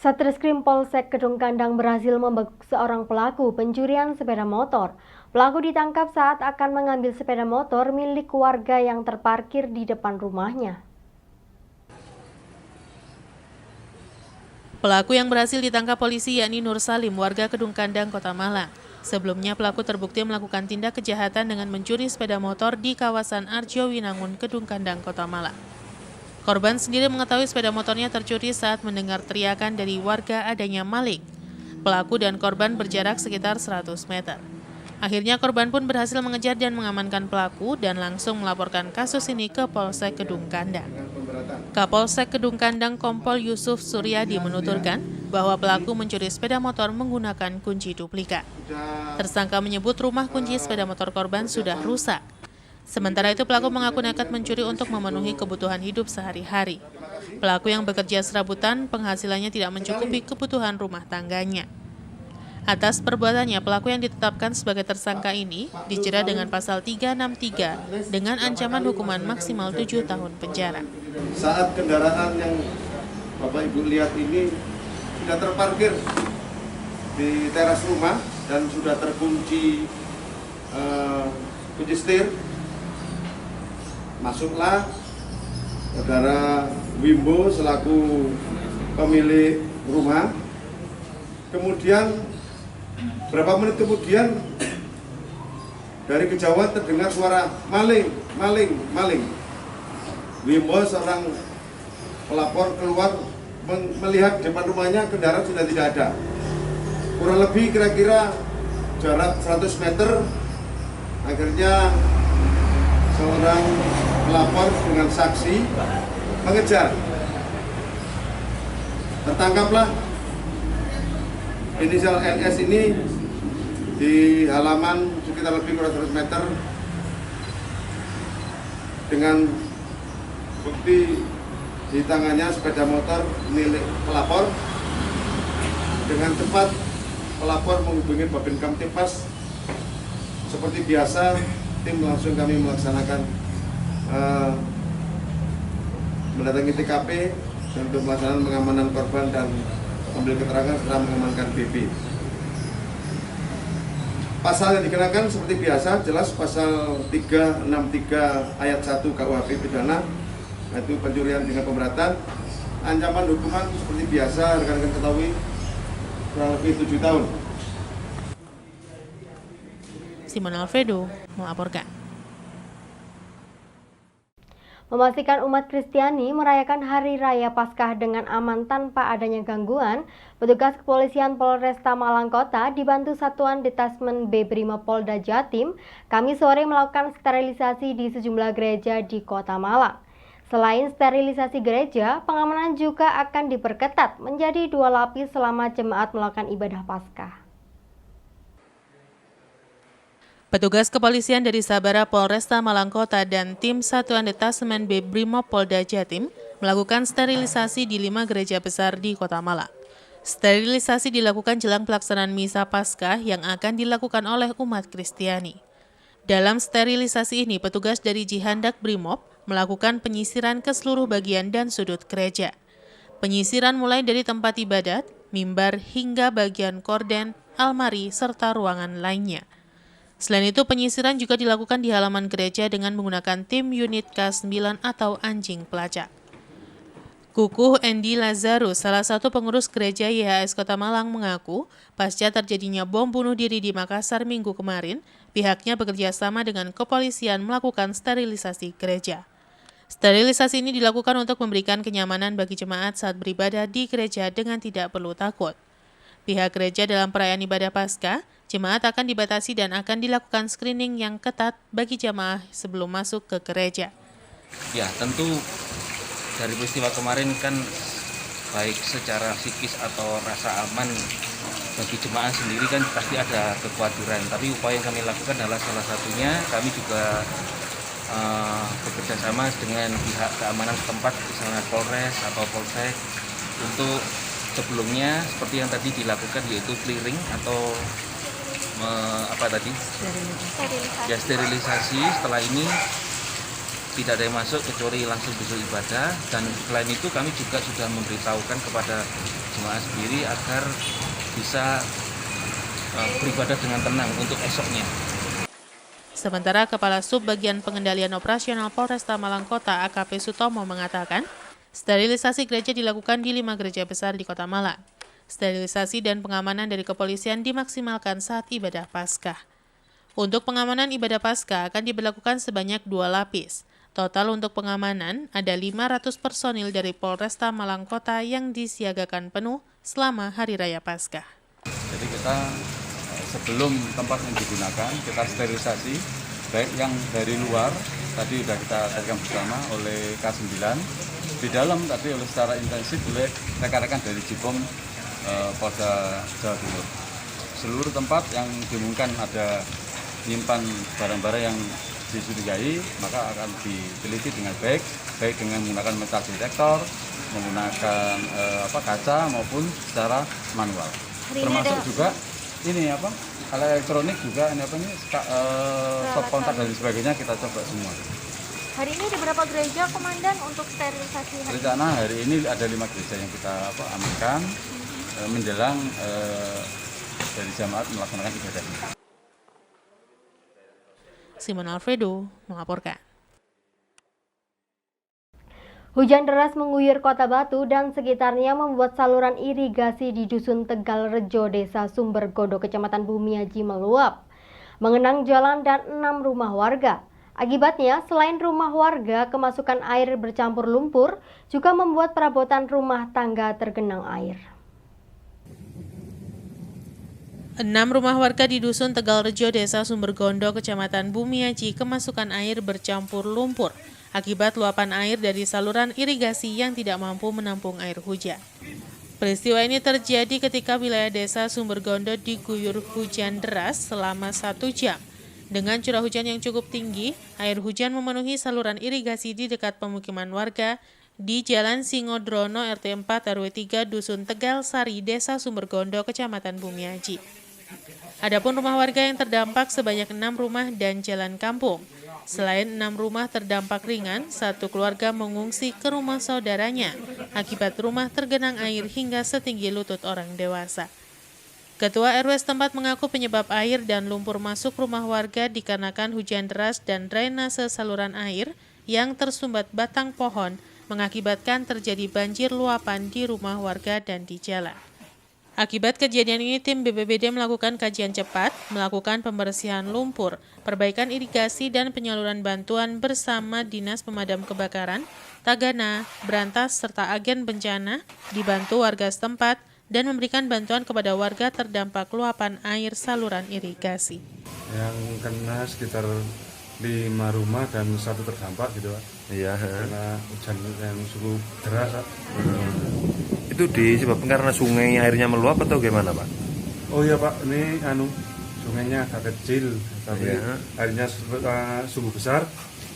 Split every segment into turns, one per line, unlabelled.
Satreskrim Polsek Kedung Kandang berhasil membekuk seorang pelaku pencurian sepeda motor. Pelaku ditangkap saat akan mengambil sepeda motor milik warga yang terparkir di depan rumahnya.
Pelaku yang berhasil ditangkap polisi yakni Nur Salim, warga Kedung Kandang, Kota Malang. Sebelumnya pelaku terbukti melakukan tindak kejahatan dengan mencuri sepeda motor di kawasan Arjowinangun, Kedung Kandang, Kota Malang. Korban sendiri mengetahui sepeda motornya tercuri saat mendengar teriakan dari warga adanya maling. Pelaku dan korban berjarak sekitar 100 meter. Akhirnya korban pun berhasil mengejar dan mengamankan pelaku dan langsung melaporkan kasus ini ke Polsek Kedung Kandang. Kapolsek Kedung Kandang Kompol Yusuf Suryadi menuturkan bahwa pelaku mencuri sepeda motor menggunakan kunci duplikat. Tersangka menyebut rumah kunci sepeda motor korban sudah rusak. Sementara itu pelaku mengaku nekat mencuri untuk memenuhi kebutuhan hidup sehari-hari. Pelaku yang bekerja serabutan penghasilannya tidak mencukupi kebutuhan rumah tangganya. Atas perbuatannya, pelaku yang ditetapkan sebagai tersangka ini dijerat dengan pasal 363 dengan ancaman hukuman maksimal 7 tahun penjara.
Saat kendaraan yang Bapak Ibu lihat ini sudah terparkir di teras rumah dan sudah terkunci kunci setir, masuklah saudara Wimbo selaku pemilik rumah. Kemudian berapa menit kemudian dari kejauhan terdengar suara maling, maling, maling. Wimbo seorang pelapor keluar melihat depan rumahnya kendaraan sudah tidak ada. Kurang lebih kira-kira jarak 100 meter. Akhirnya seorang pelapor dengan saksi mengejar. Tertangkaplah inisial NS ini di halaman sekitar lebih kurang 100 meter dengan bukti di tangannya sepeda motor milik pelapor. Dengan cepat pelapor menghubungi Babin Kamtipmas. Seperti biasa, tim langsung kami melaksanakan mendatangi TKP untuk melaksanakan pengamanan korban dan ambil keterangan setelah mengamankan BP. Pasal yang dikenakan seperti biasa, jelas pasal 363 ayat 1 KUHP pidana, yaitu pencurian dengan pemberatan. Ancaman hukuman seperti biasa, rekan-rekan ketahui, kurang lebih 7 tahun.
Simon Alfredo melaporkan.
Memastikan umat Kristiani merayakan Hari Raya Paskah dengan aman tanpa adanya gangguan, petugas kepolisian Polresta Malang Kota dibantu Satuan Detasmen B Brimopolda Jatim, Kamis sore melakukan sterilisasi di sejumlah gereja di Kota Malang. Selain sterilisasi gereja, pengamanan juga akan diperketat menjadi 2 lapis selama jemaat melakukan ibadah Paskah.
Petugas kepolisian dari Sabara Polresta Malang Kota dan tim Satuan Detasmen B Brimopolda Jatim melakukan sterilisasi di 5 gereja besar di Kota Malang. Sterilisasi dilakukan jelang pelaksanaan Misa Paskah yang akan dilakukan oleh umat Kristiani. Dalam sterilisasi ini, petugas dari Jihandak Brimob melakukan penyisiran ke seluruh bagian dan sudut gereja. Penyisiran mulai dari tempat ibadat, mimbar hingga bagian korden, almari, serta ruangan lainnya. Selain itu, penyisiran juga dilakukan di halaman gereja dengan menggunakan tim unit K9 atau anjing pelacak. Kukuh Endi Lazarus, salah satu pengurus gereja YHS Kota Malang mengaku, pasca terjadinya bom bunuh diri di Makassar Minggu kemarin, pihaknya bekerja sama dengan kepolisian melakukan sterilisasi gereja. Sterilisasi ini dilakukan untuk memberikan kenyamanan bagi jemaat saat beribadah di gereja dengan tidak perlu takut. Pihak gereja dalam perayaan ibadah Paskah, jemaat akan dibatasi dan akan dilakukan screening yang ketat bagi jemaah sebelum masuk ke gereja.
Ya, tentu dari peristiwa kemarin kan baik secara psikis atau rasa aman bagi jemaah sendiri kan pasti ada kekhawatiran. Tapi upaya yang kami lakukan adalah salah satunya kami juga bekerja sama dengan pihak keamanan setempat, misalnya Polres atau Polsek, untuk sebelumnya seperti yang tadi dilakukan yaitu clearing atau sterilisasi. Setelah ini tidak ada yang masuk kecuali langsung duduk ibadah. Dan selain itu kami juga sudah memberitahukan kepada jemaah sendiri agar bisa beribadah dengan tenang untuk esoknya.
Sementara Kepala Sub Bagian Pengendalian Operasional Polresta Malang Kota AKP Sutomo mengatakan, sterilisasi gereja dilakukan di 5 gereja besar di Kota Malang. Sterilisasi dan pengamanan dari kepolisian dimaksimalkan saat ibadah Paskah. Untuk pengamanan ibadah Paskah akan diberlakukan sebanyak 2 lapis. Total untuk pengamanan ada 500 personil dari Polresta Malang Kota yang disiagakan penuh selama Hari Raya Paskah.
Jadi kita sebelum tempat yang digunakan, kita sterilisasi, baik yang dari luar, tadi sudah kita saksikan bersama oleh K9, di dalam tadi oleh secara intensif oleh rekan-rekan dari Jipom Polda Jawa Timur. Seluruh tempat yang dimungkinkan ada menyimpan barang-barang yang dicurigai, maka akan diteliti dengan baik dengan menggunakan metal detektor, menggunakan kaca maupun secara manual. Termasuk juga ini alat elektronik juga stop kontak dan sebagainya kita coba semua.
Hari ini ada berapa gereja, Komandan, untuk sterilisasi?
Rencana hari ini ada 5 gereja yang kita amankan menjelang dari jamaat melaksanakan ibadah.
Simon Alfredo melaporkan.
Hujan deras mengguyur Kota Batu dan sekitarnya membuat saluran irigasi di Dusun Tegal Rejo, Desa Sumbergondo, Kecamatan Bumiaji meluap, mengenang jalan dan 6 rumah warga. Akibatnya, selain rumah warga, kemasukan air bercampur lumpur juga membuat perabotan rumah tangga tergenang air.
6 rumah warga di Dusun Tegal Rejo, Desa Sumbergondo, Kecamatan Bumiaji kemasukan air bercampur lumpur akibat luapan air dari saluran irigasi yang tidak mampu menampung air hujan. Peristiwa ini terjadi ketika wilayah Desa Sumbergondo diguyur hujan deras selama 1 jam. Dengan curah hujan yang cukup tinggi, air hujan memenuhi saluran irigasi di dekat pemukiman warga di Jalan Singodrono RT 4 RW 3 Dusun Tegal Sari, Desa Sumbergondo, Kecamatan Bumiaji. Adapun rumah warga yang terdampak sebanyak 6 rumah dan jalan kampung. Selain 6 rumah terdampak ringan, 1 keluarga mengungsi ke rumah saudaranya akibat rumah tergenang air hingga setinggi lutut orang dewasa. Ketua RW setempat mengaku penyebab air dan lumpur masuk rumah warga dikarenakan hujan deras dan drainase saluran air yang tersumbat batang pohon mengakibatkan terjadi banjir luapan di rumah warga dan di jalan. Akibat kejadian ini, tim BPBD melakukan kajian cepat, melakukan pembersihan lumpur, perbaikan irigasi dan penyaluran bantuan bersama Dinas Pemadam Kebakaran, Tagana, Brantas, serta agen bencana, dibantu warga setempat, dan memberikan bantuan kepada warga terdampak luapan air saluran irigasi.
Yang kena sekitar 5 rumah dan 1 terdampak gitu Pak.
Iya.
Karena hujan yang cukup deras Pak.
Itu disebabkan karena sungai airnya meluap atau gimana Pak?
Oh iya Pak, ini sungainya agak kecil, tapi airnya sungguh besar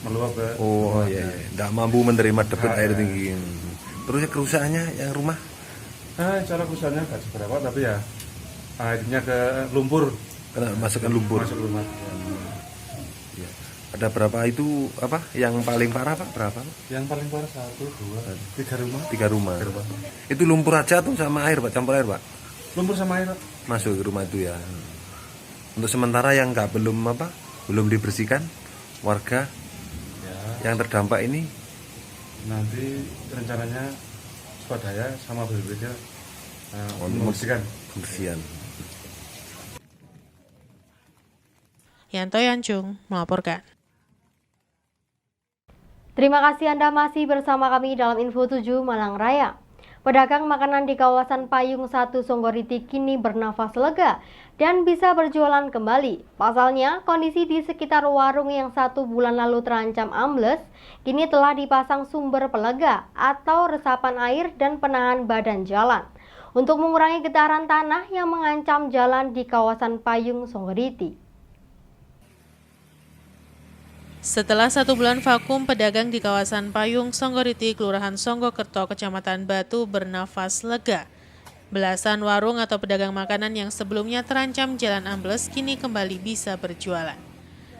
meluap ke.
Oh iya, nggak mampu menerima debit air tinggi. Terus kerusakannya yang rumah?
Cara kerusakannya nggak seberapa, tapi ya airnya ke lumpur.
Kena masukkan lumpur.
Masuk rumah.
Ya. Ada berapa itu yang paling parah Pak? Berapa?
Yang paling parah 1, 2, 3 rumah.
3 rumah. Itu lumpur aja atau sama air Pak? Campur air Pak?
Lumpur sama air Pak.
Masuk ke rumah itu ya. Untuk sementara yang belum dibersihkan warga yang terdampak ini.
Nanti rencananya swadaya sama BPBD membersihkan.
Yanto Yancung melaporkan.
Terima kasih Anda masih bersama kami dalam Info 7 Malang Raya. Pedagang makanan di kawasan Payung 1 Songgoriti kini bernafas lega dan bisa berjualan kembali. Pasalnya, kondisi di sekitar warung yang 1 bulan lalu terancam ambles, kini telah dipasang sumber pelega atau resapan air dan penahan badan jalan untuk mengurangi getaran tanah yang mengancam jalan di kawasan Payung Songgoriti.
Setelah 1 bulan vakum, pedagang di kawasan Payung Songgoriti, Kelurahan Songgokerto, Kecamatan Batu bernafas lega. Belasan warung atau pedagang makanan yang sebelumnya terancam jalan ambles kini kembali bisa berjualan.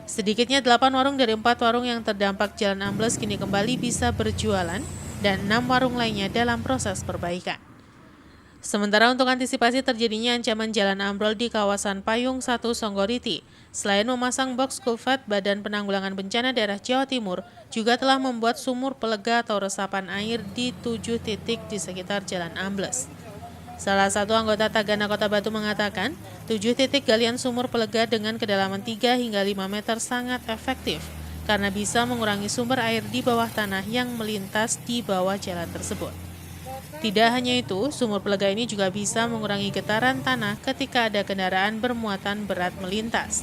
Sedikitnya 8 warung dari 4 warung yang terdampak jalan ambles kini kembali bisa berjualan dan 6 warung lainnya dalam proses perbaikan. Sementara untuk antisipasi terjadinya ancaman jalan ambrol di kawasan Payung 1 Songgoriti, selain memasang box kulvat, Badan Penanggulangan Bencana Daerah Jawa Timur juga telah membuat sumur pelega atau resapan air di 7 titik di sekitar jalan ambles. Salah satu anggota Tagana Kota Batu mengatakan, 7 titik galian sumur pelega dengan kedalaman 3 hingga 5 meter sangat efektif karena bisa mengurangi sumber air di bawah tanah yang melintas di bawah jalan tersebut. Tidak hanya itu, sumur pelega ini juga bisa mengurangi getaran tanah ketika ada kendaraan bermuatan berat melintas.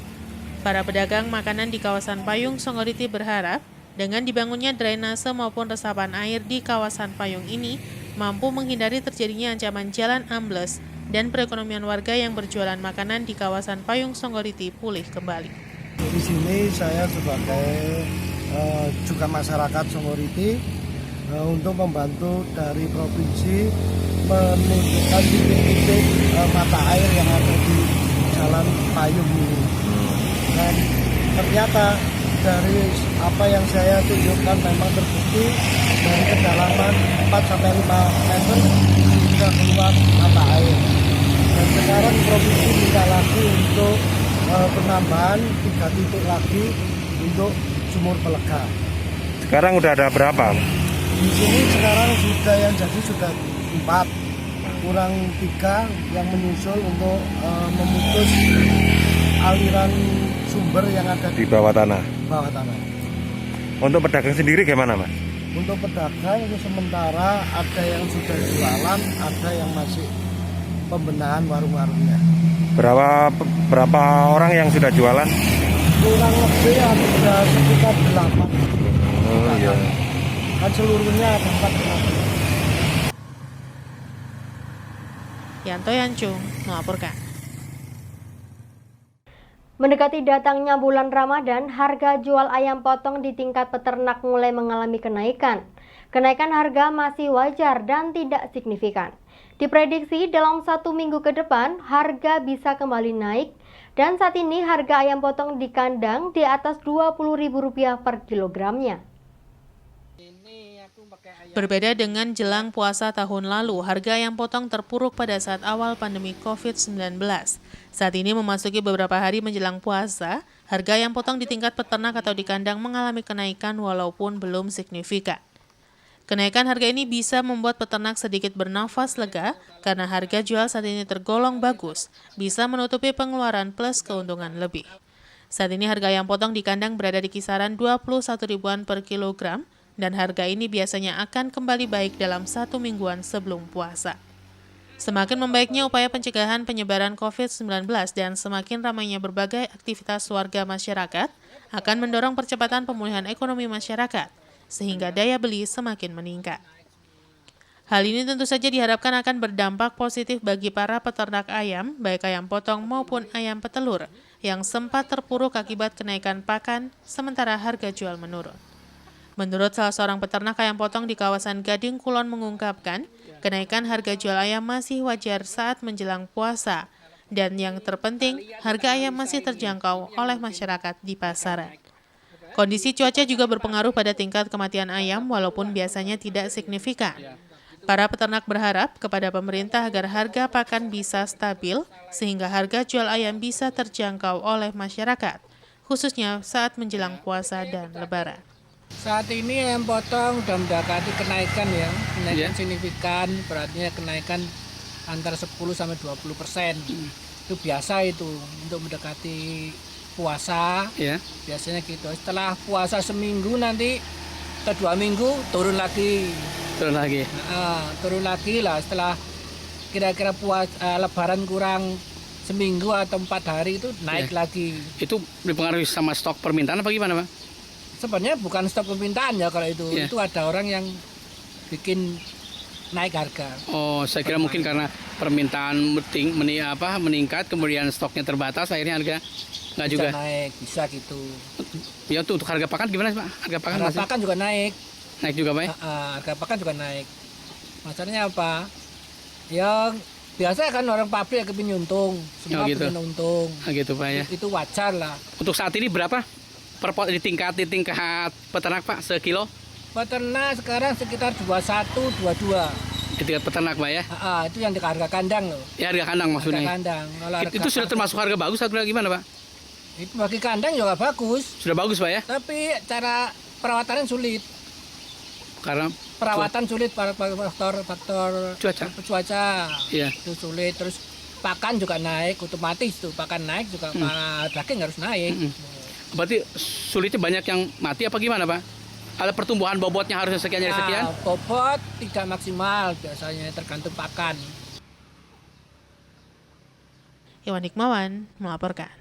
Para pedagang makanan di kawasan Payung Songgoriti berharap dengan dibangunnya drainase maupun resapan air di kawasan Payung ini mampu menghindari terjadinya ancaman jalan ambles dan perekonomian warga yang berjualan makanan di kawasan Payung Songgoriti pulih kembali.
Di sini saya sebagai juga masyarakat Songgoriti untuk membantu dari provinsi menunjukkan titik-titik mata air yang ada di jalan Payung ini. Dan ternyata dari apa yang saya tunjukkan memang terbukti dari kedalaman 4-5 meter sudah keluar mata air. Dan sekarang provinsi minta lagi untuk penambahan 3 titik lagi untuk sumur pelega.
Sekarang udah ada berapa?
Di sini sekarang sudah yang jadi sudah 4, kurang 3 yang menyusul untuk memutus aliran sumber yang ada
Di bawah tanah.
bawah tanah.
Untuk pedagang sendiri gimana, Mas?
Untuk pedagang itu sementara ada yang sudah jualan, ada yang masih pembenahan warung-warungnya.
Berapa orang yang sudah jualan?
Kurang lebih ada sekitar 8.
Oh iya.
Kan seluruhnya ada 4 orang.
Yanto Yancung melaporkan.
Mendekati datangnya bulan Ramadan, harga jual ayam potong di tingkat peternak mulai mengalami kenaikan. Kenaikan harga masih wajar dan tidak signifikan. Diprediksi dalam 1 minggu ke depan, harga bisa kembali naik. Dan saat ini harga ayam potong di kandang di atas Rp20.000 per kilogramnya.
Berbeda dengan jelang puasa tahun lalu, harga ayam potong terpuruk pada saat awal pandemi COVID-19. Saat ini memasuki beberapa hari menjelang puasa, harga ayam potong di tingkat peternak atau di kandang mengalami kenaikan walaupun belum signifikan. Kenaikan harga ini bisa membuat peternak sedikit bernafas lega karena harga jual saat ini tergolong bagus, bisa menutupi pengeluaran plus keuntungan lebih. Saat ini harga ayam potong di kandang berada di kisaran Rp21.000-an per kilogram, dan harga ini biasanya akan kembali baik dalam 1 mingguan sebelum puasa. Semakin membaiknya upaya pencegahan penyebaran COVID-19 dan semakin ramainya berbagai aktivitas warga masyarakat akan mendorong percepatan pemulihan ekonomi masyarakat, sehingga daya beli semakin meningkat. Hal ini tentu saja diharapkan akan berdampak positif bagi para peternak ayam, baik ayam potong maupun ayam petelur, yang sempat terpuruk akibat kenaikan pakan, sementara harga jual menurun. Menurut salah seorang peternak ayam potong di kawasan Gading Kulon mengungkapkan, kenaikan harga jual ayam masih wajar saat menjelang puasa, dan yang terpenting, harga ayam masih terjangkau oleh masyarakat di pasaran. Kondisi cuaca juga berpengaruh pada tingkat kematian ayam walaupun biasanya tidak signifikan. Para peternak berharap kepada pemerintah agar harga pakan bisa stabil sehingga harga jual ayam bisa terjangkau oleh masyarakat, khususnya saat menjelang puasa dan lebaran.
Saat ini ayam potong sudah mendapati kenaikan ya, kenaikan signifikan, beratnya kenaikan antara 10-20%. Itu biasa itu untuk mendekati puasa, biasanya gitu. Setelah puasa seminggu nanti ke 2 minggu turun lagi. Turun lagi lah setelah kira-kira lebaran kurang seminggu atau 4 hari itu naik lagi.
Itu dipengaruhi sama stok permintaan apa gimana, Pak?
Sebenarnya bukan stok permintaan ya kalau itu ada orang yang bikin naik harga.
Oh, saya kira mungkin karena permintaan meningkat, kemudian stoknya terbatas, akhirnya harga nggak juga
naik, bisa gitu.
Ya untuk harga pakan gimana, Pak? Harga
pakan juga naik.
Naik juga, Pak?
Harga pakan juga naik. Masalahnya apa? Ya biasa kan orang pabrik kepingin untung, semua kepingin untung.
Gitu, Pak ya.
Itu wajar lah.
Untuk saat ini berapa di tingkat peternak Pak sekilo?
Peternak sekarang sekitar 21, 22.
Di tingkat peternak Pak ya?
Itu yang di harga kandang loh.
Ya harga kandang maksudnya.
Harga kandang.
Itu sudah termasuk harga bagus atau gimana Pak?
Itu bagi kandang juga bagus.
Sudah bagus Pak ya?
Tapi cara perawatannya sulit.
Karena
Perawatan sulit, faktor cuaca.
Iya.
Itu sulit. Terus pakan juga naik, otomatis tuh pakan naik juga daging harus naik.
Berarti sulitnya banyak yang mati apa gimana Pak? Ada pertumbuhan bobotnya harusnya sekian dari sekian?
Bobot tidak maksimal biasanya, tergantung pakan.
Iwan Hikmawan melaporkan.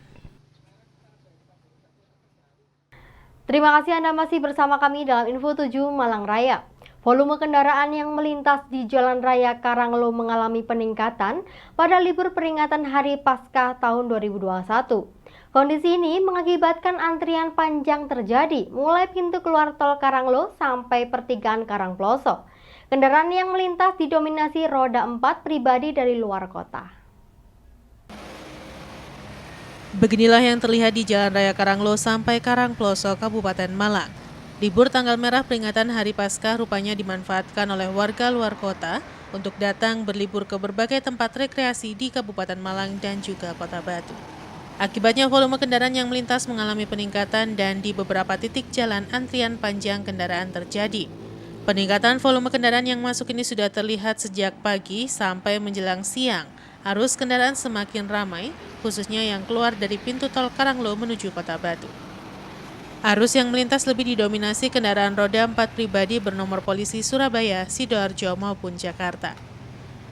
Terima kasih Anda masih bersama kami dalam Info 7 Malang Raya. Volume kendaraan yang melintas di Jalan Raya Karanglo mengalami peningkatan pada libur peringatan Hari Paskah tahun 2021. Kondisi ini mengakibatkan antrian panjang terjadi mulai pintu keluar tol Karanglo sampai pertigaan Karangploso. Kendaraan yang melintas didominasi roda 4 pribadi dari luar kota.
Beginilah yang terlihat di Jalan Raya Karanglo sampai Karangploso, Kabupaten Malang. Libur tanggal merah peringatan Hari Paskah rupanya dimanfaatkan oleh warga luar kota untuk datang berlibur ke berbagai tempat rekreasi di Kabupaten Malang dan juga Kota Batu. Akibatnya volume kendaraan yang melintas mengalami peningkatan dan di beberapa titik jalan antrian panjang kendaraan terjadi. Peningkatan volume kendaraan yang masuk ini sudah terlihat sejak pagi sampai menjelang siang. Arus kendaraan semakin ramai, khususnya yang keluar dari pintu tol Karanglo menuju Kota Batu. Arus yang melintas lebih didominasi kendaraan roda 4 pribadi bernomor polisi Surabaya, Sidoarjo maupun Jakarta.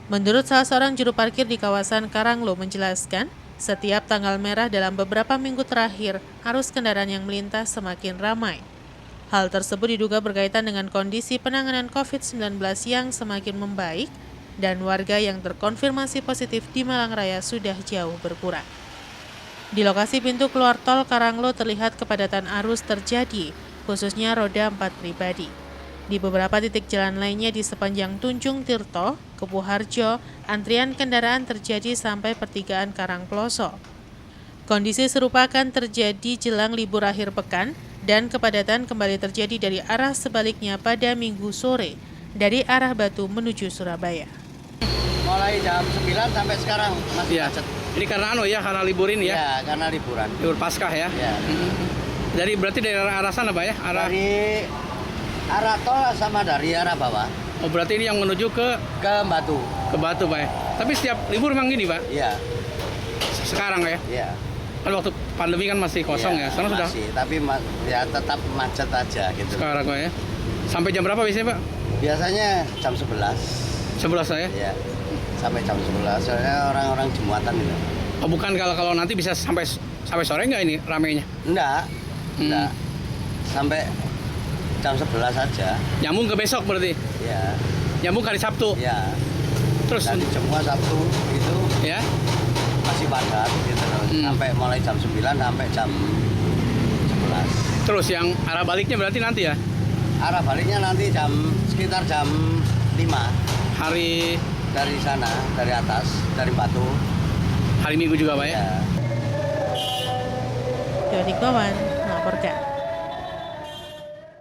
Menurut salah seorang juru parkir di kawasan Karanglo menjelaskan, setiap tanggal merah dalam beberapa minggu terakhir, arus kendaraan yang melintas semakin ramai. Hal tersebut diduga berkaitan dengan kondisi penanganan COVID-19 yang semakin membaik dan warga yang terkonfirmasi positif di Malang Raya sudah jauh berkurang. Di lokasi pintu keluar tol Karanglo terlihat kepadatan arus terjadi, khususnya roda 4 pribadi. Di beberapa titik jalan lainnya di sepanjang Tunjung Tirto, Kepuharjo, antrian kendaraan terjadi sampai pertigaan Karangploso. Kondisi serupa akan terjadi jelang libur akhir pekan dan kepadatan kembali terjadi dari arah sebaliknya pada Minggu sore dari arah Batu menuju Surabaya.
Mulai jam 9 sampai sekarang masih macet.
Ini karena karena libur ini ya?
Ya, karena liburan.
Libur Paskah ya?
Ya.
Berarti dari arah sana Pak ya?
Dari arah tol sama dari arah bawah.
Oh berarti ini yang menuju ke
Batu.
Ke Batu Pak ya? Tapi setiap libur memang gini Pak?
Iya.
Sekarang ya?
Iya.
Kan waktu pandemi kan masih kosong ya? Sekarang
masih,
sudah?
tapi ya tetap macet aja gitu.
Sekarang Pak ya? Sampai jam berapa biasanya Pak?
Biasanya jam 11.
11 ya?
Iya. Sampai jam 11, soalnya orang-orang Jumatan gitu.
Oh bukan, kalau nanti bisa sampai sore nggak ini ramainya?
Enggak. Sampai jam 11 saja.
Nyambung ke besok berarti?
Iya.
Nyambung hari Sabtu?
Iya.
Terus?
Nanti semua Sabtu itu
ya?
masih padat gitu. Sampai mulai jam 9 sampai jam 11.
Terus yang arah baliknya berarti nanti ya?
Arah baliknya nanti sekitar jam 5.
Hari?
Dari sana, dari atas, dari Batu.
Hari Minggu juga Pak ya?
Ya.
Iwan Hikmawan melaporkan.